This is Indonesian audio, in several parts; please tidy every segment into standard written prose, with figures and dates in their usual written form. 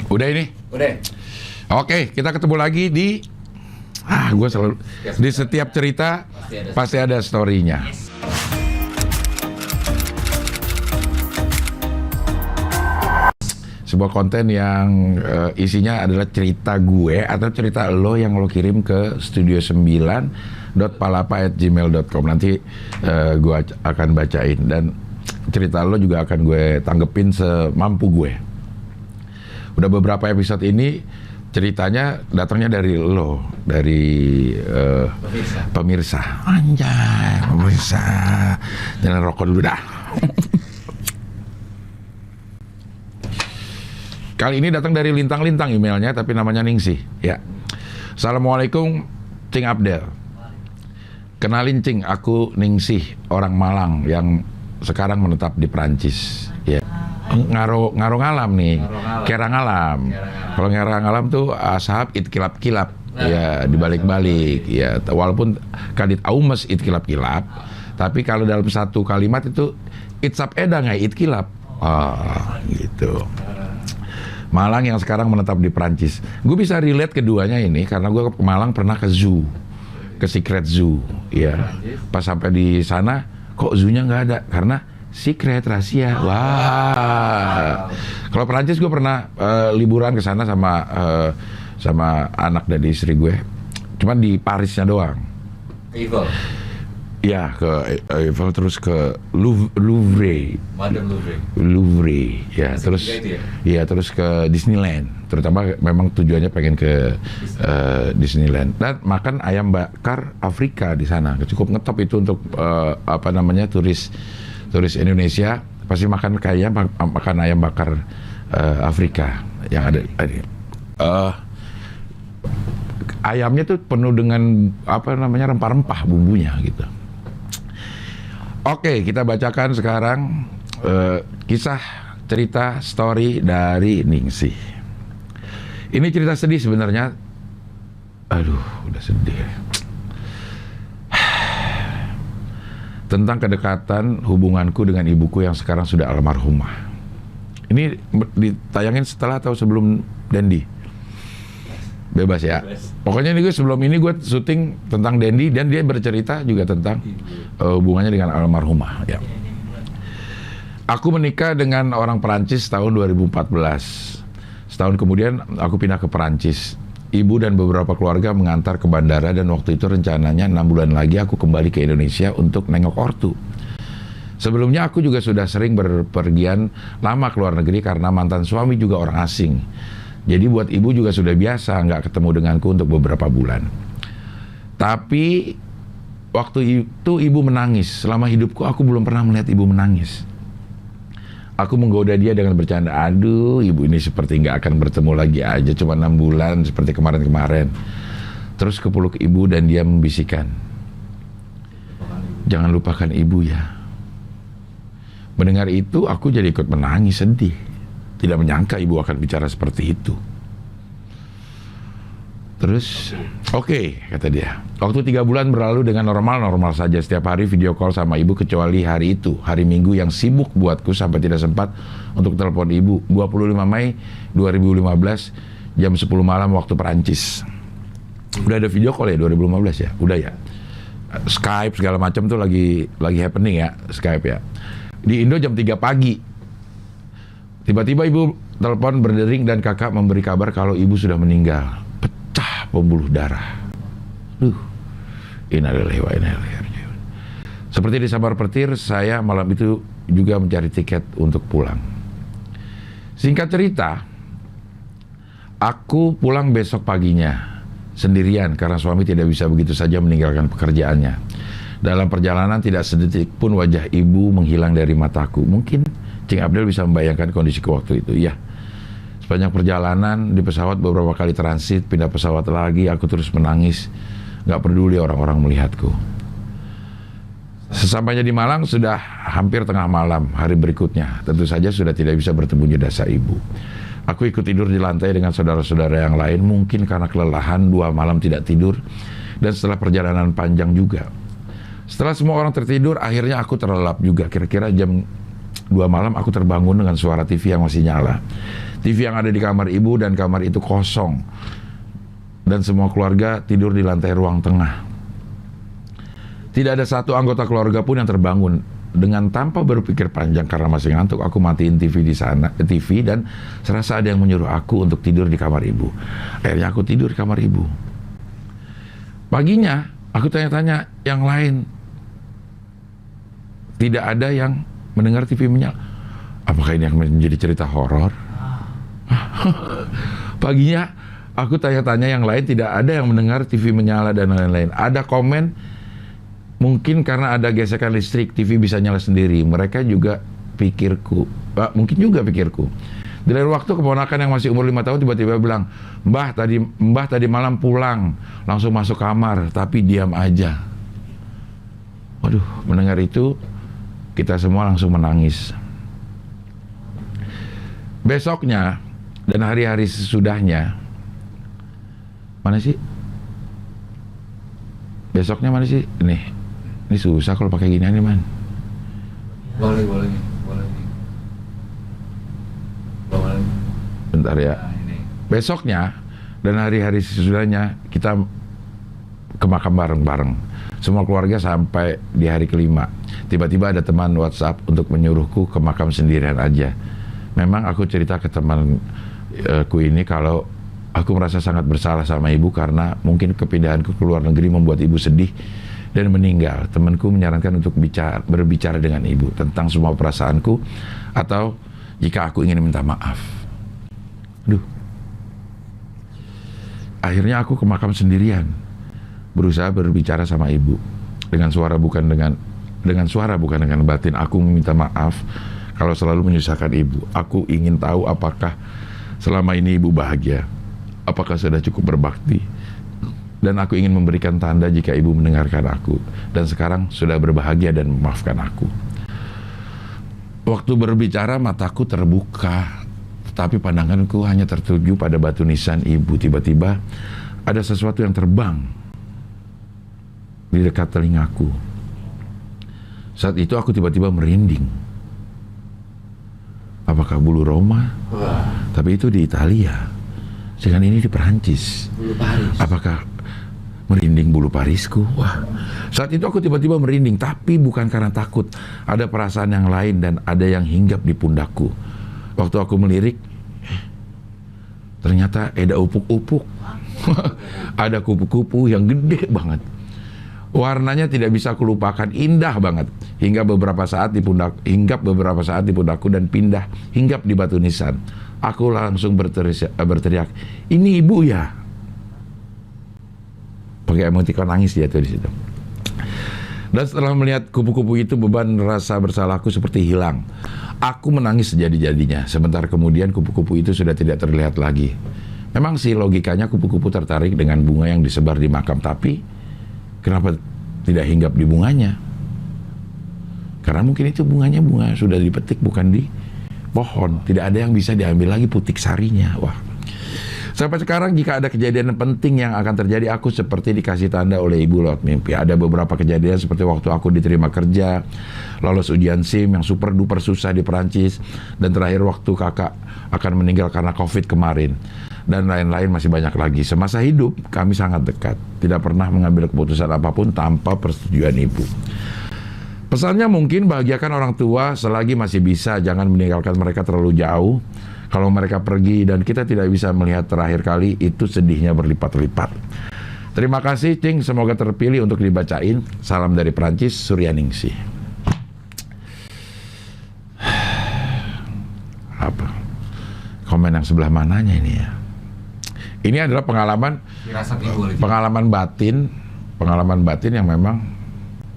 Udah ini? Udah. Oke, kita ketemu lagi di gue selalu di setiap cerita pasti ada story-nya. Sebuah konten yang isinya adalah cerita gue atau cerita lo yang lo kirim ke studio9.palapa@gmail.com. Nanti gue akan bacain dan cerita lo juga akan gue tanggepin semampu gue. Udah beberapa episode ini ceritanya datangnya dari lo, dari pemirsa. Anjay, pemirsa. Jangan rokok dulu dah. Kali ini datang dari Lintang-Lintang emailnya, tapi namanya Ningsih. Ya. Assalamualaikum, Cing Abdel. Kenalin Cing, aku Ningsih, orang Malang yang sekarang menetap di Perancis. Ya. Ngaro ngalam nih, Kerang Alam. Kalau Kerang Alam tuh ashab it kilap-kilap, ya dibalik-balik, ya walaupun kadit aumes it kilap-kilap, tapi kalau dalam satu kalimat itu it sap edang it kilap, gitu. Malang yang sekarang menetap di Prancis. Gue bisa relate keduanya ini karena gue ke Malang pernah ke zoo, ke Secret Zoo, ya. Pas sampai di sana, kok zoo-nya nggak ada karena secret, rahasia. Wah. Kalau Perancis gue pernah liburan ke sana sama anak dan istri gue. Cuman di Parisnya doang. Eiffel. Ya, ke Eiffel, terus ke Louvre. Madame Louvre. Louvre, ya. Terus ya? ya, terus ke Disneyland. Terutama memang tujuannya pengen ke Disneyland. Dan makan ayam bakar Afrika di sana. Cukup ngetop itu untuk turis Indonesia pasti makan ayam bakar Afrika yang ada. Ayamnya tuh penuh dengan rempah-rempah bumbunya gitu. Oke, kita bacakan sekarang kisah cerita story dari Ningsih. Ini cerita sedih sebenarnya. Aduh, udah sedih. Tentang kedekatan hubunganku dengan ibuku yang sekarang sudah almarhumah. Ini ditayangin setelah atau sebelum Dendi? Bebas ya. Pokoknya ini sebelum ini gue syuting tentang Dendi dan dia bercerita juga tentang hubungannya dengan almarhumah. Ya. Aku menikah dengan orang Perancis tahun 2014. Setahun kemudian aku pindah ke Perancis. Ibu dan beberapa keluarga mengantar ke bandara dan waktu itu rencananya 6 bulan lagi aku kembali ke Indonesia untuk nengok ortu. Sebelumnya aku juga sudah sering berpergian lama ke luar negeri karena mantan suami juga orang asing. Jadi buat ibu juga sudah biasa nggak ketemu denganku untuk beberapa bulan. Tapi waktu itu ibu menangis. Selama hidupku aku belum pernah melihat ibu menangis. Aku menggoda dia dengan bercanda, aduh ibu ini seperti nggak akan bertemu lagi aja, cuma 6 bulan seperti kemarin-kemarin. Terus kepeluk ibu dan dia membisikkan, jangan lupakan ibu ya. Mendengar itu aku jadi ikut menangis sedih. Tidak menyangka ibu akan bicara seperti itu. Terus, oke, kata dia. Waktu 3 bulan berlalu dengan normal-normal saja. Setiap hari video call sama ibu kecuali hari itu. Hari Minggu yang sibuk buatku sampai tidak sempat untuk telepon ibu. 25 Mei 2015, jam 10 malam waktu Perancis. Udah ada video call ya 2015 ya? Udah ya? Skype segala macam tuh lagi happening ya, Skype ya. Di Indo jam 3 pagi. Tiba-tiba ibu telepon berdering dan kakak memberi kabar kalau ibu sudah meninggal. Pembuluh darah. Innalillahi wa inna ilaihi raji'un. Seperti disambar petir, saya malam itu juga mencari tiket untuk pulang. Singkat cerita, aku pulang besok paginya sendirian karena suami tidak bisa begitu saja meninggalkan pekerjaannya. Dalam perjalanan tidak sedetik pun wajah ibu menghilang dari mataku. Mungkin Cing Abdel bisa membayangkan kondisiku waktu itu. Ya. Sepanjang perjalanan di pesawat beberapa kali transit, pindah pesawat lagi, aku terus menangis. Gak peduli orang-orang melihatku. Sesampainya di Malang sudah hampir tengah malam hari berikutnya. Tentu saja sudah tidak bisa bertemu jenazah ibu. Aku ikut tidur di lantai dengan saudara-saudara yang lain, mungkin karena kelelahan 2 malam tidak tidur. Dan setelah perjalanan panjang juga. Setelah semua orang tertidur, akhirnya aku terlelap juga. Kira-kira jam 2 malam aku terbangun dengan suara TV yang masih nyala. TV yang ada di kamar ibu dan kamar itu kosong. Dan semua keluarga tidur di lantai ruang tengah. Tidak ada satu anggota keluarga pun yang terbangun. Dengan tanpa berpikir panjang karena masih ngantuk, aku matiin TV di sana, TV, dan serasa ada yang menyuruh aku untuk tidur di kamar ibu. Akhirnya aku tidur di kamar ibu. Paginya, aku tanya-tanya yang lain. Tidak ada yang mendengar TV menyala. Apakah ini akan menjadi cerita horor? Paginya, aku tanya-tanya yang lain, tidak ada yang mendengar TV menyala dan lain-lain. Ada komen, mungkin karena ada gesekan listrik, TV bisa nyala sendiri. Mereka juga pikirku, mungkin juga pikirku. Di lain waktu, keponakan yang masih umur 5 tahun tiba-tiba bilang, Mbah tadi malam pulang, langsung masuk kamar, tapi diam aja. Waduh, mendengar itu, kita semua langsung menangis. Besoknya, dan hari-hari sesudahnya, mana sih? Besoknya mana sih? Ini susah kalau pakai ginian nih, man. Boleh. Bentar ya. Besoknya dan hari-hari sesudahnya kita ke makam bareng-bareng. Semua keluarga sampai di hari kelima. Tiba-tiba ada teman WhatsApp untuk menyuruhku ke makam sendirian aja. Memang aku cerita ke temanku ini kalau aku merasa sangat bersalah sama ibu karena mungkin kepindahanku ke luar negeri membuat ibu sedih dan meninggal. Temanku menyarankan untuk berbicara dengan ibu tentang semua perasaanku atau jika aku ingin minta maaf. Aduh. Akhirnya aku ke makam sendirian, berusaha berbicara sama ibu dengan suara bukan dengan batin. Aku meminta maaf kalau selalu menyusahkan ibu. Aku ingin tahu apakah selama ini ibu bahagia, apakah sudah cukup berbakti, dan aku ingin memberikan tanda jika ibu mendengarkan aku dan sekarang sudah berbahagia dan memaafkan aku. Waktu berbicara mataku terbuka, tetapi pandanganku hanya tertuju pada batu nisan ibu. Tiba-tiba ada sesuatu yang terbang di dekat telingaku. Saat itu aku tiba-tiba merinding. Apakah bulu Roma? Tapi itu di Italia. Sedangkan ini di Perancis. Bulu Paris. Apakah merinding bulu Parisku? Wah. Saat itu aku tiba-tiba merinding, tapi bukan karena takut. Ada perasaan yang lain dan ada yang hinggap di pundakku. Waktu aku melirik, ternyata ada upuk-upuk. Ada kupu-kupu yang gede banget. Warnanya tidak bisa kulupakan, indah banget. Hinggap beberapa saat di pundakku dan pindah hinggap di batu nisan. Aku langsung berteriak, "Ini ibu ya?" Pakai emotikon nangis dia tuh di situ. Dan setelah melihat kupu-kupu itu, beban rasa bersalahku seperti hilang. Aku menangis sejadi-jadinya. Sebentar kemudian kupu-kupu itu sudah tidak terlihat lagi. Memang sih logikanya kupu-kupu tertarik dengan bunga yang disebar di makam, tapi kenapa tidak hinggap di bunganya? Karena mungkin itu bunga sudah dipetik, bukan di pohon. Tidak ada yang bisa diambil lagi putik sarinya. Wah. Sampai sekarang jika ada kejadian penting yang akan terjadi, aku seperti dikasih tanda oleh ibu lewat mimpi. Ada beberapa kejadian seperti waktu aku diterima kerja, lolos ujian SIM yang super duper susah di Perancis, dan terakhir waktu kakak akan meninggal karena COVID kemarin. Dan lain-lain masih banyak lagi. Semasa hidup kami sangat dekat. Tidak pernah mengambil keputusan apapun tanpa persetujuan ibu. Pesannya mungkin bahagiakan orang tua selagi masih bisa. Jangan meninggalkan mereka terlalu jauh. Kalau mereka pergi dan kita tidak bisa melihat terakhir kali, itu sedihnya berlipat-lipat. Terima kasih, Cing. Semoga terpilih untuk dibacain. Salam dari Perancis, Suryaningsih. Apa? Komen yang sebelah mananya ini ya? Ini adalah pengalaman batin yang memang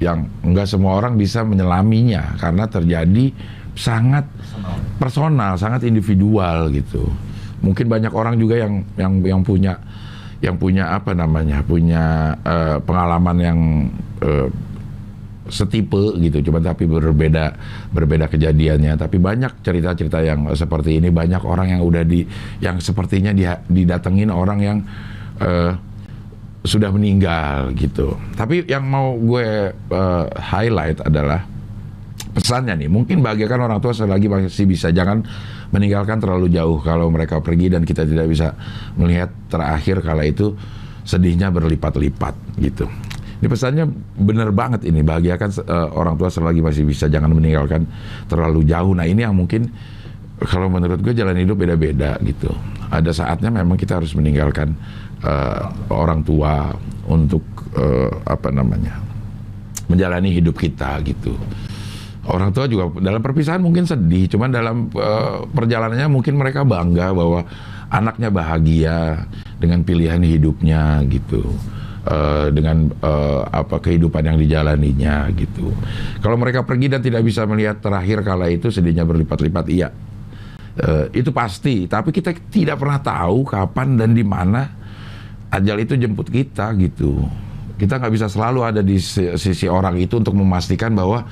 yang enggak semua orang bisa menyelaminya karena terjadi sangat personal, sangat individual gitu. Mungkin banyak orang juga yang punya apa namanya, punya pengalaman yang setipe gitu, cuma tapi berbeda kejadiannya. Tapi banyak cerita-cerita yang seperti ini, banyak orang yang udah yang sepertinya didatengin orang yang sudah meninggal gitu. Tapi yang mau gue highlight adalah pesannya nih, mungkin bahagiakan orang tua selagi masih bisa, jangan meninggalkan terlalu jauh kalau mereka pergi dan kita tidak bisa melihat terakhir kala itu sedihnya berlipat-lipat gitu. Ini pesannya bener banget ini, bahagiakan orang tua selagi masih bisa, jangan meninggalkan terlalu jauh. Nah ini yang mungkin kalau menurut gue jalan hidup beda-beda gitu. Ada saatnya memang kita harus meninggalkan orang tua untuk menjalani hidup kita gitu. Orang tua juga dalam perpisahan mungkin sedih, cuman dalam perjalanannya mungkin mereka bangga bahwa anaknya bahagia dengan pilihan hidupnya gitu, dengan kehidupan yang dijalaninya gitu. Kalau mereka pergi dan tidak bisa melihat terakhir kala itu sedihnya berlipat-lipat, iya, itu pasti. Tapi kita tidak pernah tahu kapan dan di mana ajal itu jemput kita gitu. Kita nggak bisa selalu ada di sisi orang itu untuk memastikan bahwa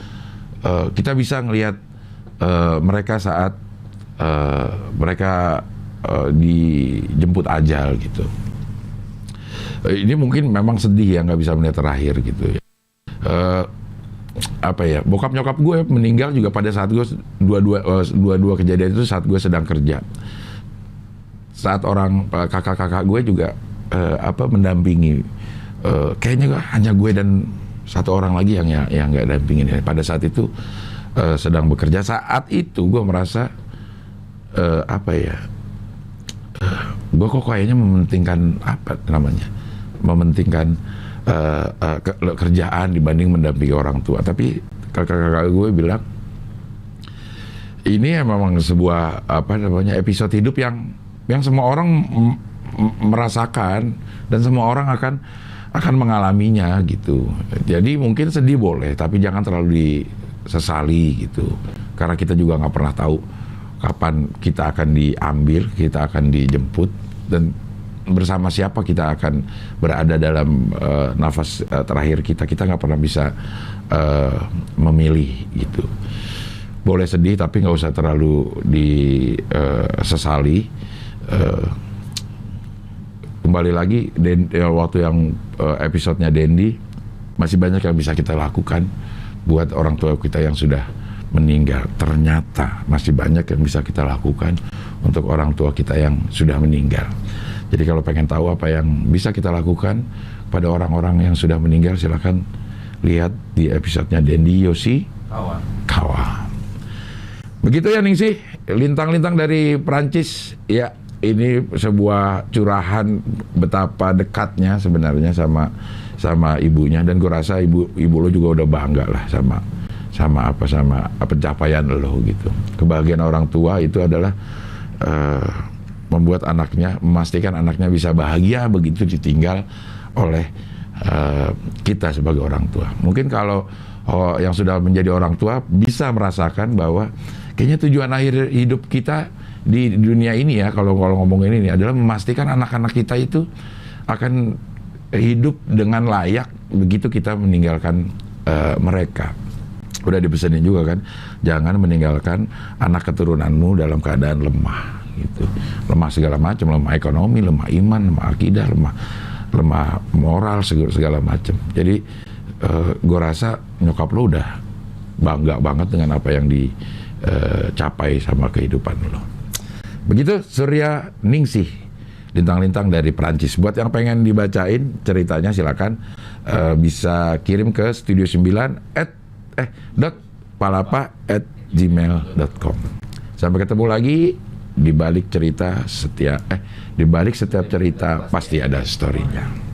kita bisa ngelihat mereka saat mereka dijemput ajal gitu. Ini mungkin memang sedih ya nggak bisa melihat terakhir gitu ya. Bokap nyokap gue meninggal juga pada saat gue dua kejadian itu saat gue sedang kerja. Saat orang kakak-kakak gue juga mendampingi. Kayaknya hanya gue dan satu orang lagi yang nggak dampingin. Pada saat itu sedang bekerja. Saat itu gue merasa gue kok kayaknya mementingkan kerjaan dibanding mendampingi orang tua. Tapi kakak-kakak gue bilang ini memang sebuah episode hidup yang semua orang merasakan dan semua orang akan mengalaminya gitu. Jadi mungkin sedih boleh, tapi jangan terlalu disesali gitu. Karena kita juga nggak pernah tahu kapan kita akan diambil, kita akan dijemput, dan bersama siapa kita akan berada dalam nafas terakhir kita. Kita nggak pernah bisa memilih gitu. Boleh sedih, tapi nggak usah terlalu disesali. Kembali lagi waktu yang episodenya Dendi, masih banyak yang bisa kita lakukan buat orang tua kita yang sudah meninggal. Ternyata masih banyak yang bisa kita lakukan untuk orang tua kita yang sudah meninggal. Jadi kalau pengen tahu apa yang bisa kita lakukan pada orang-orang yang sudah meninggal, silakan lihat di episodenya Dendi Yosi Kawan. Begitu ya Ningsih, lintang-lintang dari Perancis ya. Ini sebuah curahan betapa dekatnya sebenarnya sama ibunya, dan gue rasa ibu lo juga udah bangga lah sama pencapaian lo gitu. Kebahagiaan orang tua itu adalah membuat anaknya, memastikan anaknya bisa bahagia begitu ditinggal oleh kita sebagai orang tua. Mungkin kalau yang sudah menjadi orang tua bisa merasakan bahwa kayaknya tujuan akhir hidup kita di dunia ini ya, kalau ngomongin ini adalah memastikan anak-anak kita itu akan hidup dengan layak begitu kita meninggalkan mereka. Udah dipesanin juga kan, jangan meninggalkan anak keturunanmu dalam keadaan lemah gitu. Lemah segala macam, lemah ekonomi, lemah iman, lemah akidah, lemah moral, segala macam. Jadi gue rasa nyokap lo udah bangga banget dengan apa yang dicapai sama kehidupan lo. Begitu Surya Ningsih, lintang-lintang dari Perancis. Buat yang pengen dibacain ceritanya silakan bisa kirim ke studio9palapa@gmail.com. Sampai ketemu lagi di balik setiap cerita pasti ada story-nya.